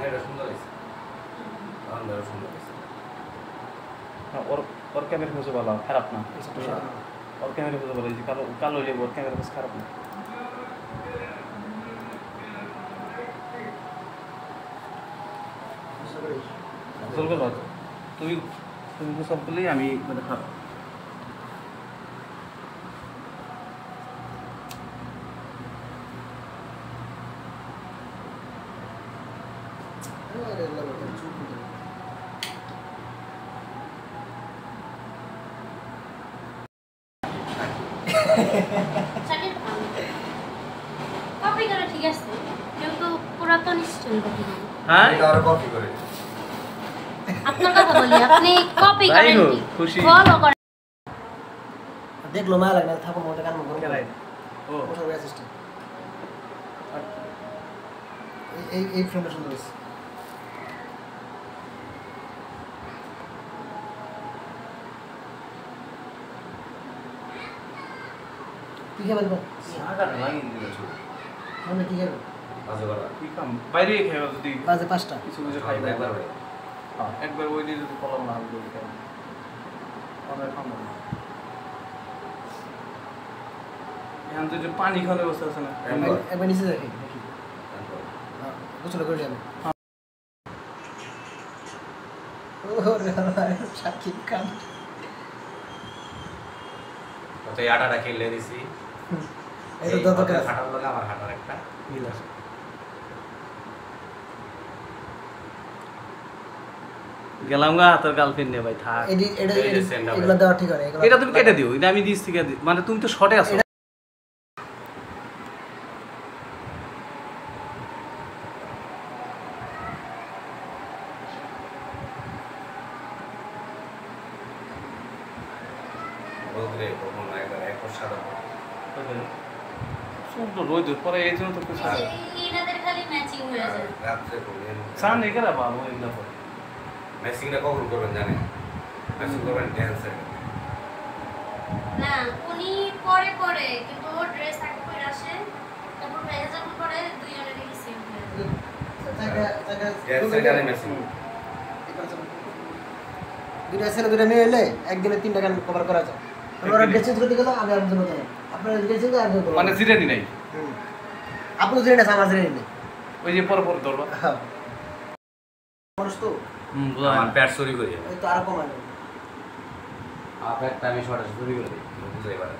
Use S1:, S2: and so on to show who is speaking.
S1: এটা সুন্দর হয়েছে, আন্দাজ সুন্দর হয়েছে।
S2: ওর ক্যামেরা খুঁজে ভালো, খারাপ না। ওর ক্যামেরা খুঁজে ভালো, এই যে কালো কালো হইলে ওর ক্যামেরা খুঁজে খারাপ না। গোসল করলো তুমি, তুমি গোসল করলেই আমি মানে খারাপ।
S3: কপি করে ঠিক আছে, কিন্তু পুরাতন স্টাইল কপি করে।
S2: হ্যাঁ
S1: এটা আরো কপি করে
S3: আপনার কথা বলি, আপনি কপি করেন কি
S2: খুশি
S3: ফলো করেন।
S4: দেখলো মায়া লাগে না, থাকো মোটা কান করো।
S2: ও
S4: ওটা ওই অ্যাসিস্ট্যান্ট। এই ফ্রেমটা সুন্দর হয়েছে। কি খাবে বল?
S2: সাগাটা লাগিয়ে দিল শুধু।
S4: মানে কি খাবে?
S1: বাজে করা
S2: কি কাম বাইরে খেয়ে যদি
S4: বাজে 5টা।
S2: কিছু কিছু খাই
S1: একবার ভাই
S2: হ্যাঁ একবার ওই দিয়ে যদি ফলাম না আমি বলি কেন আমরা খাবো না। এখন তো যে পানি খাওয়ার ব্যবস্থা আছে না,
S4: একবার নিচে দেখি দেখি। হ্যাঁ, গোসল করে যাবে। ওরে আল্লাহ, শাকিব খান।
S1: তো এই আটাটা খেলে দিছি,
S4: এটা দাদা কাজ।
S1: হাঁটার লাগে আমার হাঁটার একটা
S4: মিল আছে।
S2: গেলাম গা তোর গার্লফ্রেন্ড নিয়ে ভাই থাক।
S4: এগুলো দেওয়া ঠিক হয় না।
S2: এটা তুমি কেটে দিও, এটা আমি দিস থেকে মানে তুমি তো শর্টে আছো।
S1: রোদরে কখন একবার এক সাদা
S2: শুকনো রোদ পরে এই জন্য তো কিছু
S3: এনাদের খালি ম্যাচিং হয়ে যায়।
S1: রাত্রে করবেন
S2: সান এখানে ভালো এগুলো পরে
S1: ম্যাচিংটা কখন করবেন জানেন? ম্যাচিং করবেন ড্যান্সে।
S3: না উনি পরে পরে, কিন্তু ও ড্রেস আগে পরে আসে, তারপর ভেজা যখন পরে দুইজনের দেখি সেম হয়ে যায়।
S1: ড্যান্সের গানে ম্যাচিং।
S4: দুইটা ছেলে দুইটা মেয়ে এলে একদিনে 3টা গান কভার করা যায়। আমরা ড্রেস চেঞ্জ করতে গেলে আমি একজন হতে হবে। আপনারা ড্রেস চেঞ্জ আর
S2: মানে জিরানি নাই,
S4: আপনি জেনে না আমার জেনে নেই।
S2: ওই যে পরে পরে ধরবা
S4: হ্যাঁ মানুষ তো
S1: আমার প্যাট চুরি করি,
S4: এই তো আর কমানো।
S1: আমার প্যাটটা আমি শর্টে চুরি করে দিই, বুঝাই পারে।